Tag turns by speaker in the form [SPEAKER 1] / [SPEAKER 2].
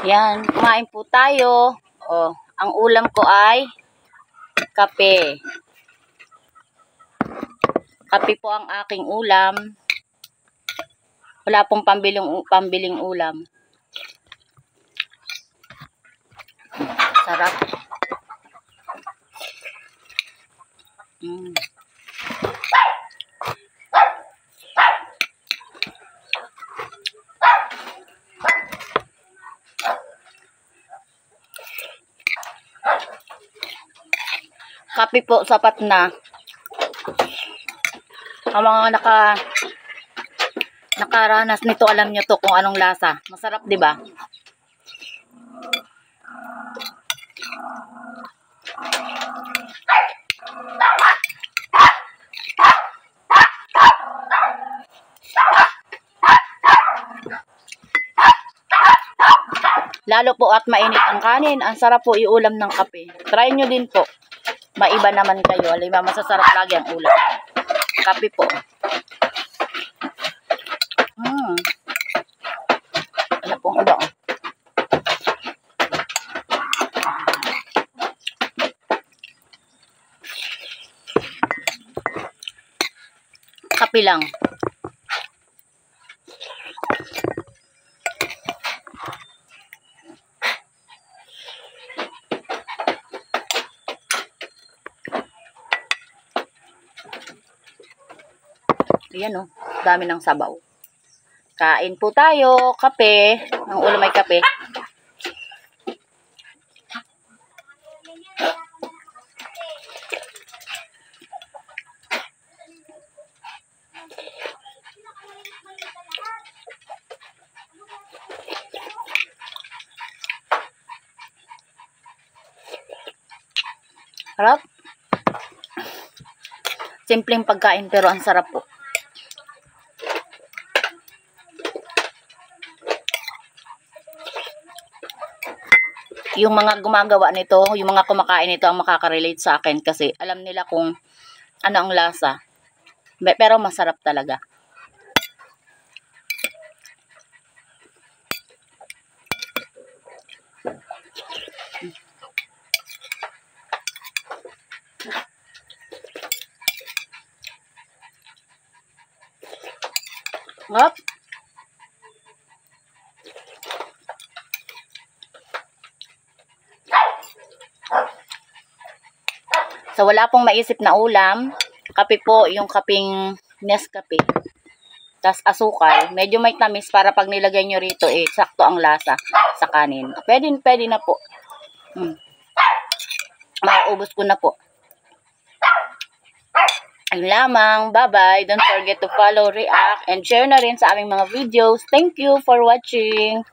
[SPEAKER 1] Yan, kumain po tayo. Oh, ang ulam ko ay kape. Kape po ang aking ulam. Wala pong pambiling ulam. Sarap. Kape po, sapat na. Ang mga nakaranas nito, alam nyo to kung anong lasa. Masarap, di ba? Lalo po at mainit ang kanin. Ang sarap po iulam ng kape. Try nyo din po. Maiba naman kayo. Alima, masasarap lagi ang ulam. Kape po. Ano pong iba? Kape lang. Ayan o, dami ng sabaw. Kain po tayo, kape. Ang ulam ay kape. Sarap. Simpleng pagkain pero ang sarap po. Yung mga gumagawa nito, yung mga kumakain nito ang makaka-relate sa akin kasi alam nila kung ano ang lasa. Pero masarap talaga. Hop. So, wala pong maisip na ulam. Kape po, yung kaping Nescafe. Tas asukal. Medyo may tamis para pag nilagay nyo rito, sakto ang lasa sa kanin. Pwede na po. Mauubos ko na po. Ayun lamang. Bye-bye. Don't forget to follow, react, and share na rin sa aming mga videos. Thank you for watching.